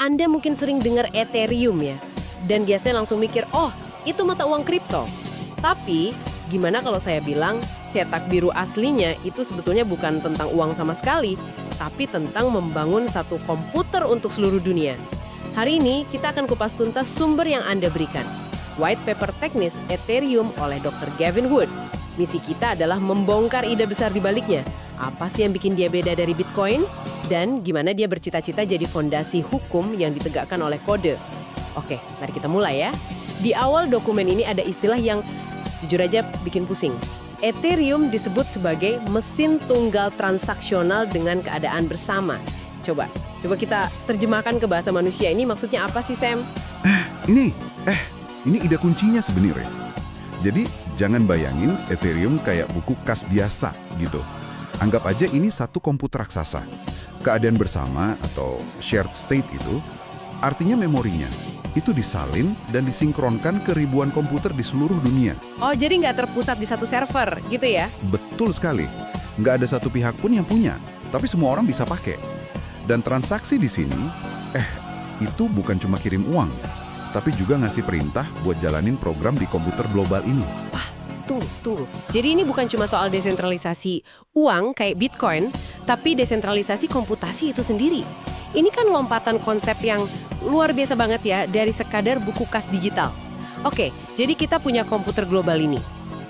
Anda mungkin sering dengar Ethereum ya, dan biasanya langsung mikir, oh itu mata uang kripto. Tapi, gimana kalau saya bilang cetak biru aslinya itu sebetulnya bukan tentang uang sama sekali, tapi tentang membangun satu komputer untuk seluruh dunia. Hari ini kita akan kupas tuntas sumber yang Anda berikan. White paper teknis Ethereum oleh Dr. Gavin Wood. Misi kita adalah membongkar ide besar di baliknya. Apa sih yang bikin dia beda dari Bitcoin? Dan gimana dia bercita-cita jadi fondasi hukum yang ditegakkan oleh kode. Oke, mari kita mulai ya. Di awal dokumen ini ada istilah yang jujur aja bikin pusing. Ethereum disebut sebagai mesin tunggal transaksional dengan keadaan bersama. Coba kita terjemahkan ke bahasa manusia. Ini maksudnya apa sih, Sam? Ini ide kuncinya sebenarnya. Jadi, jangan bayangin Ethereum kayak buku kas biasa gitu. Anggap aja ini satu komputer raksasa. Keadaan bersama atau shared state itu, artinya memorinya. Itu disalin dan disinkronkan ke ribuan komputer di seluruh dunia. Oh, jadi nggak terpusat di satu server gitu ya? Betul sekali. Nggak ada satu pihak pun yang punya, tapi semua orang bisa pakai. Dan transaksi di sini, itu bukan cuma kirim uang, tapi juga ngasih perintah buat jalanin program di komputer global ini. Wah, tunggu. Jadi ini bukan cuma soal desentralisasi uang kayak Bitcoin, tapi desentralisasi komputasi itu sendiri. Ini kan lompatan konsep yang luar biasa banget ya dari sekadar buku kas digital. Oke, jadi kita punya komputer global ini.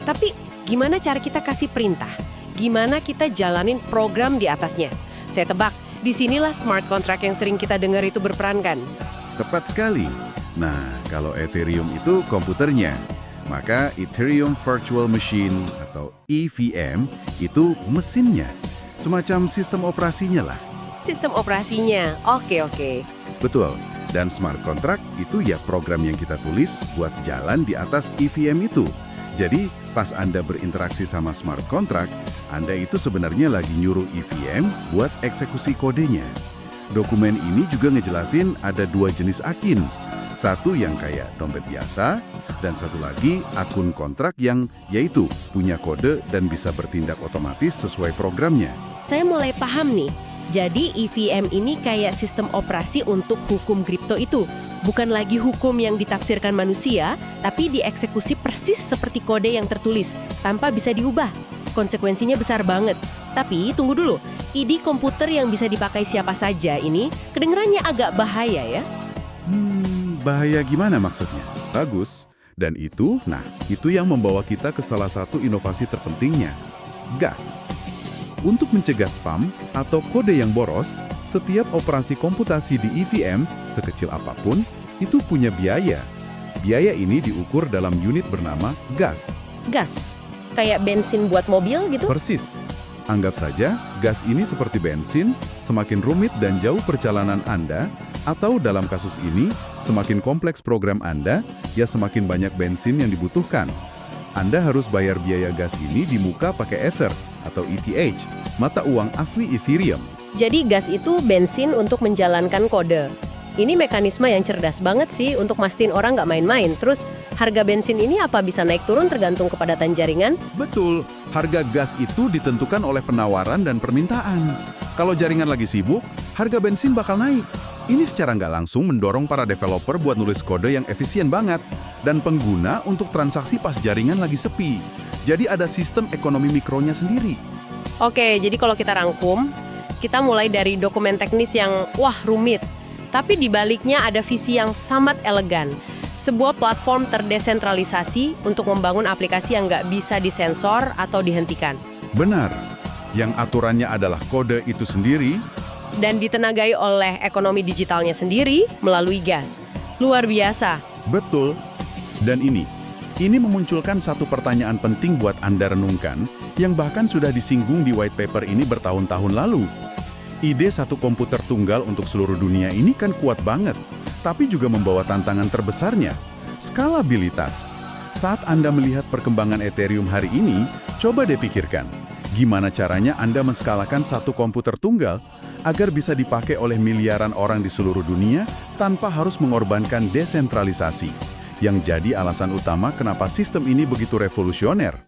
Tapi gimana cara kita kasih perintah? Gimana kita jalanin program di atasnya? Saya tebak, disinilah smart contract yang sering kita dengar itu berperan kan? Tepat sekali. Nah, kalau Ethereum itu komputernya, maka Ethereum Virtual Machine atau EVM itu mesinnya. Semacam sistem operasinya lah. Sistem operasinya, oke. Betul. Dan smart contract itu ya program yang kita tulis buat jalan di atas EVM itu. Jadi, pas Anda berinteraksi sama smart contract, Anda itu sebenarnya lagi nyuruh EVM buat eksekusi kodenya. Dokumen ini juga ngejelasin ada dua jenis akin. Satu yang kayak dompet biasa, dan satu lagi akun kontrak yang yaitu punya kode dan bisa bertindak otomatis sesuai programnya. Saya mulai paham nih. Jadi EVM ini kayak sistem operasi untuk hukum kripto itu. Bukan lagi hukum yang ditafsirkan manusia, tapi dieksekusi persis seperti kode yang tertulis, tanpa bisa diubah. Konsekuensinya besar banget. Tapi tunggu dulu, ide komputer yang bisa dipakai siapa saja ini kedengerannya agak bahaya ya? Bahaya gimana maksudnya? Bagus. Dan itu yang membawa kita ke salah satu inovasi terpentingnya, gas. Untuk mencegah spam atau kode yang boros, setiap operasi komputasi di EVM, sekecil apapun, itu punya biaya. Biaya ini diukur dalam unit bernama gas. Gas? Kayak bensin buat mobil gitu? Persis. Anggap saja, gas ini seperti bensin, semakin rumit dan jauh perjalanan Anda, atau dalam kasus ini, semakin kompleks program Anda, ya semakin banyak bensin yang dibutuhkan. Anda harus bayar biaya gas ini di muka pakai Ether atau ETH, mata uang asli Ethereum. Jadi gas itu bensin untuk menjalankan kode. Ini mekanisme yang cerdas banget sih untuk mastiin orang nggak main-main. Terus harga bensin ini apa bisa naik turun tergantung kepadatan jaringan? Betul, harga gas itu ditentukan oleh penawaran dan permintaan. Kalau jaringan lagi sibuk, harga bensin bakal naik. Ini secara nggak langsung mendorong para developer buat nulis kode yang efisien banget dan pengguna untuk transaksi pas jaringan lagi sepi. Jadi ada sistem ekonomi mikronya sendiri. Oke, jadi kalau kita rangkum, kita mulai dari dokumen teknis yang rumit. Tapi di baliknya ada visi yang sangat elegan. Sebuah platform terdesentralisasi untuk membangun aplikasi yang nggak bisa disensor atau dihentikan. Benar. Yang aturannya adalah kode itu sendiri. Dan ditenagai oleh ekonomi digitalnya sendiri melalui gas. Luar biasa. Betul. Dan ini memunculkan satu pertanyaan penting buat Anda renungkan, yang bahkan sudah disinggung di white paper ini bertahun-tahun lalu. Ide satu komputer tunggal untuk seluruh dunia ini kan kuat banget, tapi juga membawa tantangan terbesarnya, skalabilitas. Saat Anda melihat perkembangan Ethereum hari ini, coba deh pikirkan, gimana caranya Anda menskalakan satu komputer tunggal agar bisa dipakai oleh miliaran orang di seluruh dunia tanpa harus mengorbankan desentralisasi, yang jadi alasan utama kenapa sistem ini begitu revolusioner.